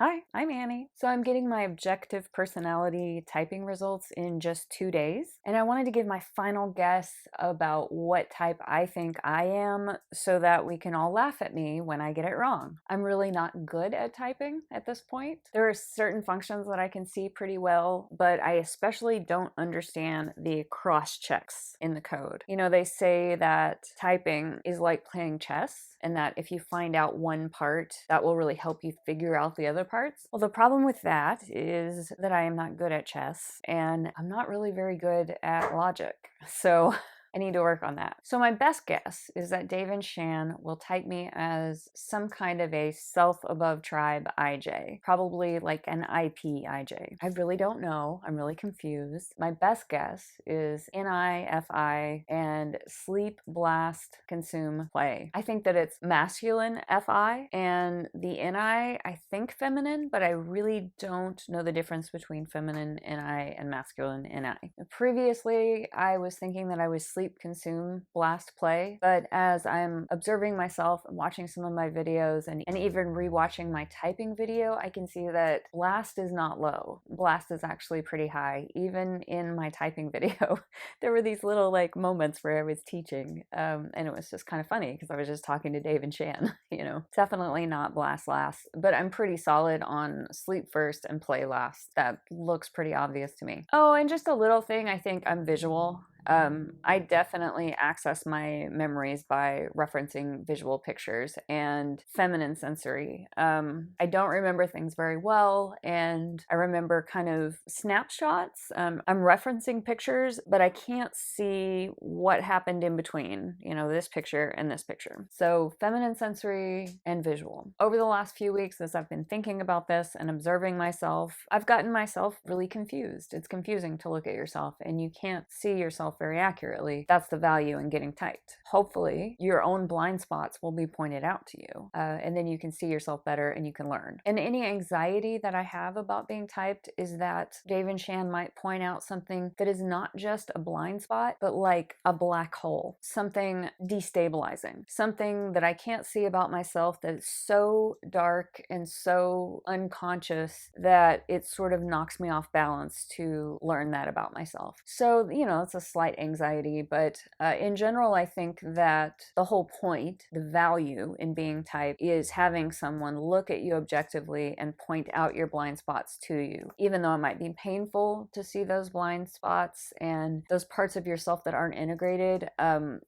Hi, I'm Annie. So I'm getting my objective personality typing results in just 2 days, and I wanted to give my final guess about what type I think I am so that we can all laugh at me when I get it wrong. I'm really not good at typing at this point. There are certain functions that I can see pretty well, but I especially don't understand the cross checks in the code. You know, they say that typing is like playing chess, and that if you find out one part, that will really help you figure out the other parts. Well, the problem with that is that I am not good at chess, and I'm not really very good at logic. So I need to work on that. So my best guess is that Dave and Shan will type me as some kind of a self above tribe IJ, probably like an IP IJ. I really don't know. I'm really confused. My best guess is NI, FI, and sleep, blast, consume, play. I think that it's masculine FI, and the NI, I think feminine, but I really don't know the difference between feminine NI and masculine NI. Previously, I was thinking that I was sleep, consume, blast, play, but as I'm observing myself and watching some of my videos and even rewatching my typing video, I can see that blast is not low. Blast is actually pretty high. Even in my typing video, there were these little like moments where I was teaching, and it was just kind of funny because I was just talking to Dave and Shan, you know. Definitely not blast last, but I'm pretty solid on sleep first and play last. That looks pretty obvious to me. Oh, and just a little thing, I think I'm visual. I definitely access my memories by referencing visual pictures and feminine sensory. I don't remember things very well, and I remember kind of snapshots. I'm referencing pictures, but I can't see what happened in between, you know, this picture and this picture. So feminine sensory and visual. Over the last few weeks, as I've been thinking about this and observing myself, I've gotten myself really confused. It's confusing to look at yourself and you can't see yourself very accurately. That's the value in getting typed. Hopefully, your own blind spots will be pointed out to you, and then you can see yourself better and you can learn. And any anxiety that I have about being typed is that Dave and Shan might point out something that is not just a blind spot, but like a black hole, something destabilizing, something that I can't see about myself that is so dark and so unconscious that it sort of knocks me off balance to learn that about myself. So, you know, it's a slight anxiety, but in general, I think that the whole point, the value in being typed is having someone look at you objectively and point out your blind spots to you. Even though it might be painful to see those blind spots and those parts of yourself that aren't integrated,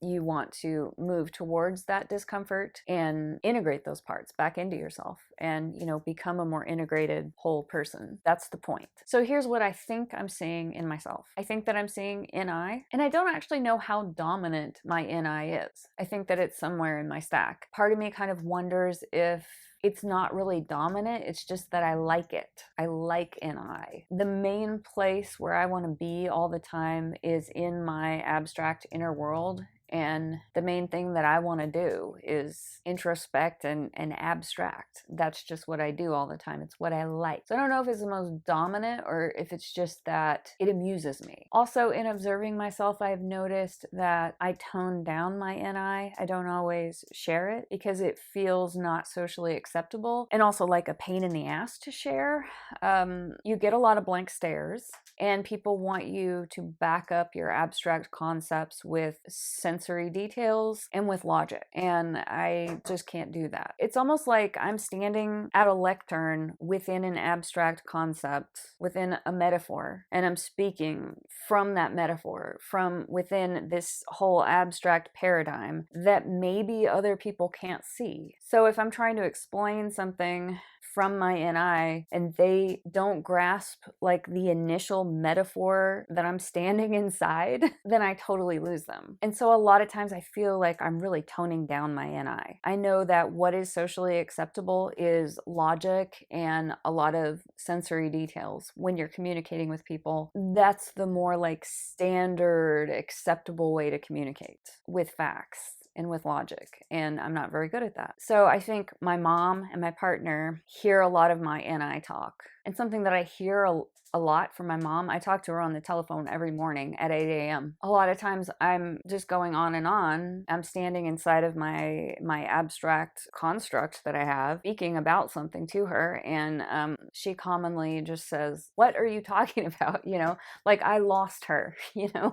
you want to move towards that discomfort and integrate those parts back into yourself and, you know, become a more integrated whole person. That's the point. So here's what I think I'm seeing in myself. I think that I'm seeing NI, and I don't actually know how dominant my NI is. I think that it's somewhere in my stack. Part of me kind of wonders if it's not really dominant, it's just that I like it. I like NI. The main place where I want to be all the time is in my abstract inner world. And the main thing that I want to do is introspect and abstract. That's just what I do all the time. It's what I like. So I don't know if it's the most dominant or if it's just that it amuses me. Also, in observing myself, I've noticed that I tone down my NI. I don't always share it because it feels not socially acceptable and also like a pain in the ass to share. You get a lot of blank stares, and people want you to back up your abstract concepts with sensory details and with logic, and I just can't do that. It's almost like I'm standing at a lectern within an abstract concept, within a metaphor, and I'm speaking from that metaphor, from within this whole abstract paradigm that maybe other people can't see. So if I'm trying to explain something from my NI and they don't grasp like the initial metaphor that I'm standing inside, then I totally lose them. And so a lot of times I feel like I'm really toning down my NI. I know that what is socially acceptable is logic and a lot of sensory details. When you're communicating with people, that's the more like standard acceptable way to communicate, with facts and with logic, and I'm not very good at that. So I think my mom and my partner hear a lot of my NI talk, and something that I hear a lot from my mom. I talk to her on the telephone every morning at 8 a.m. A lot of times I'm just going on and on. I'm standing inside of my abstract construct that I have, speaking about something to her, and she commonly just says, "What are you talking about?" Like I lost her,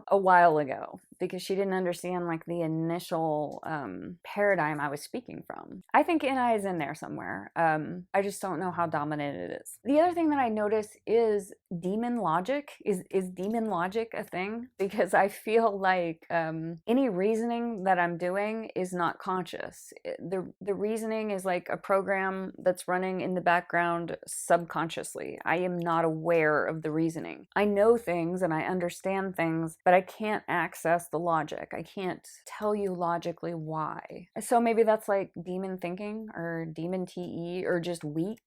a while ago because she didn't understand like the initial paradigm I was speaking from. I think NI is in there somewhere. I just don't know how dominant it is. The other thing that I notice is demon logic. Is demon logic a thing? Because I feel like any reasoning that I'm doing is not conscious. The reasoning is like a program that's running in the background subconsciously. I am not aware of the reasoning. I know things and I understand things, but I can't access the logic. I can't tell you logically why. So maybe that's like demon thinking or demon TE or just weak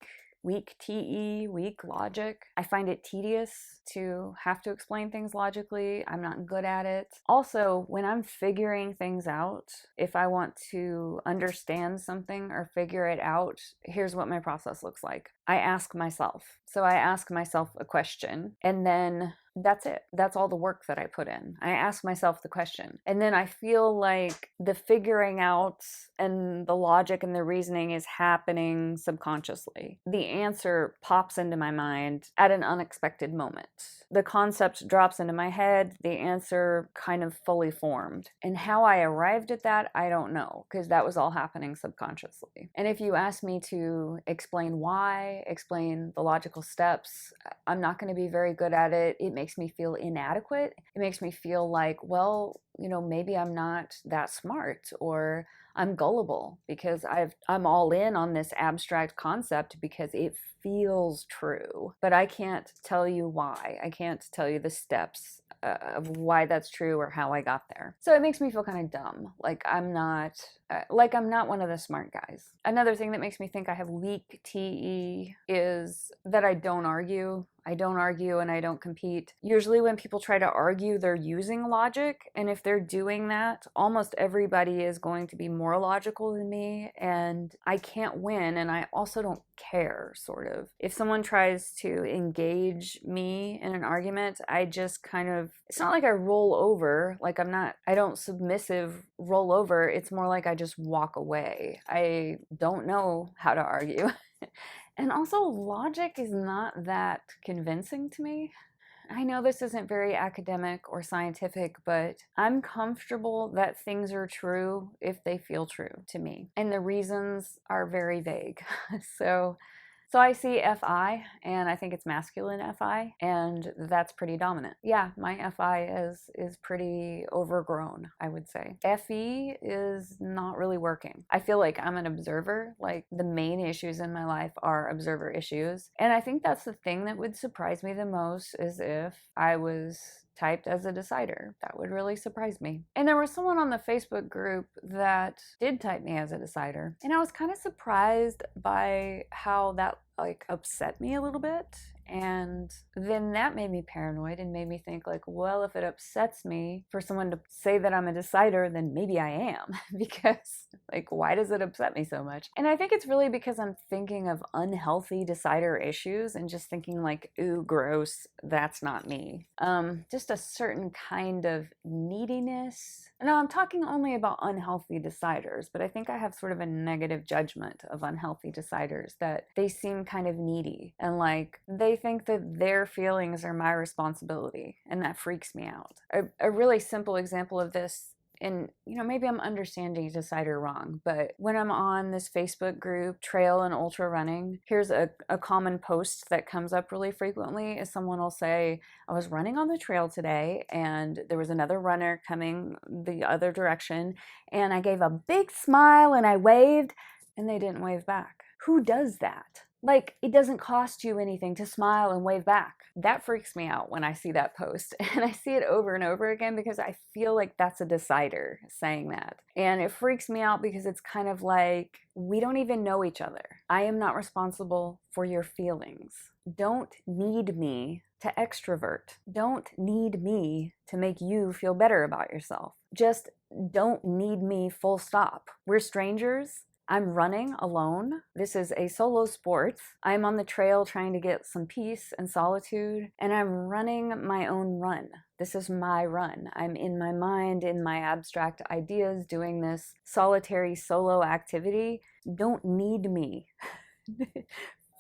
TE, weak logic. I find it tedious to have to explain things logically. I'm not good at it. Also, when I'm figuring things out, if I want to understand something or figure it out, here's what my process looks like. I ask myself. So I ask myself a question, and then that's it. That's all the work that I put in. I ask myself the question. And then I feel like the figuring out and the logic and the reasoning is happening subconsciously. The answer pops into my mind at an unexpected moment. The concept drops into my head, the answer kind of fully formed. And how I arrived at that, I don't know, because that was all happening subconsciously. And if you ask me to explain why, explain the logical steps, I'm not going to be very good at it. It makes me feel inadequate. It makes me feel like, well, maybe I'm not that smart, or I'm gullible because I'm all in on this abstract concept because it feels true, but I can't tell you why. I can't tell you the steps of why that's true or how I got there. So it makes me feel kind of dumb. Like I'm not one of the smart guys. Another thing that makes me think I have weak TE is that I don't argue. I don't argue and I don't compete. Usually when people try to argue, they're using logic. And if they're doing that, almost everybody is going to be more logical than me. And I can't win. And I also don't care, sort of. If someone tries to engage me in an argument, I just kind of, it's not like I roll over. Like I don't submissive roll over. It's more like I just walk away. I don't know how to argue. And also, logic is not that convincing to me. I know this isn't very academic or scientific, but I'm comfortable that things are true if they feel true to me. And the reasons are very vague. So I see FI, and I think it's masculine FI, and that's pretty dominant. Yeah, my FI is pretty overgrown, I would say. FE is not really working. I feel like I'm an observer. Like the main issues in my life are observer issues. And I think that's the thing that would surprise me the most, is if I was typed as a decider. That would really surprise me. And there was someone on the Facebook group that did type me as a decider, and I was kind of surprised by how that upset me a little bit. And then that made me paranoid and made me think like, well, if it upsets me for someone to say that I'm a decider, then maybe I am. Because like, why does it upset me so much? And I think it's really because I'm thinking of unhealthy decider issues and just thinking like, ooh, gross, that's not me. Just a certain kind of neediness. No, I'm talking only about unhealthy deciders, but I think I have sort of a negative judgment of unhealthy deciders, that they seem kind of needy and like they think that their feelings are my responsibility, and that freaks me out. A really simple example of this, and maybe I'm understanding decider wrong, but when I'm on this Facebook group, trail and ultra running, here's a common post that comes up really frequently is someone will say, I was running on the trail today and there was another runner coming the other direction, and I gave a big smile and I waved, and they didn't wave back. Who does that? Like, it doesn't cost you anything to smile and wave back. That freaks me out when I see that post. And I see it over and over again because I feel like that's a decider saying that. And it freaks me out because it's kind of like, we don't even know each other. I am not responsible for your feelings. Don't need me to extrovert. Don't need me to make you feel better about yourself. Just don't need me, full stop. We're strangers. I'm running alone. This is a solo sport. I'm on the trail trying to get some peace and solitude, and I'm running my own run. This is my run. I'm in my mind, in my abstract ideas, doing this solitary solo activity. Don't need me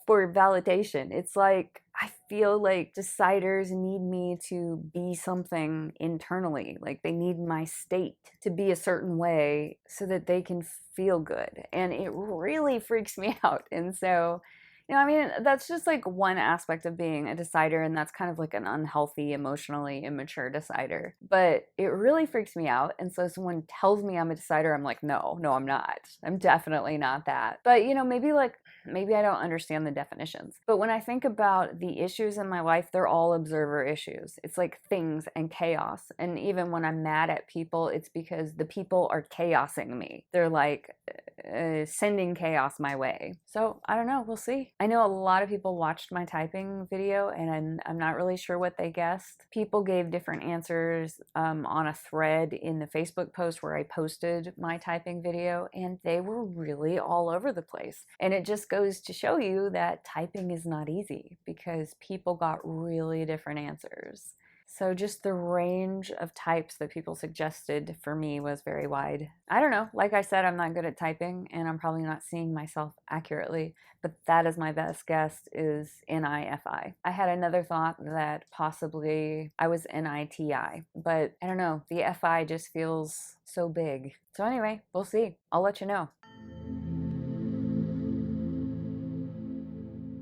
for validation. It's like I feel like deciders need me to be something internally. Like they need my state to be a certain way so that they can feel good. And it really freaks me out. And so, I mean, that's just like one aspect of being a decider, and that's kind of like an unhealthy, emotionally immature decider. But it really freaks me out. And so, someone tells me I'm a decider, I'm like, no, no, I'm not. I'm definitely not that. But, maybe I don't understand the definitions. But when I think about the issues in my life, they're all observer issues. It's like things and chaos. And even when I'm mad at people, it's because the people are chaosing me. They're like sending chaos my way. So I don't know. We'll see. I know a lot of people watched my typing video, and I'm not really sure what they guessed. People gave different answers on a thread in the Facebook post where I posted my typing video, and they were really all over the place. And it just goes to show you that typing is not easy because people got really different answers. So just the range of types that people suggested for me was very wide. I don't know. Like I said, I'm not good at typing and I'm probably not seeing myself accurately, but that is my best guess is NIFI. I had another thought that possibly I was NITI, but I don't know. The FI just feels so big. So anyway, we'll see. I'll let you know.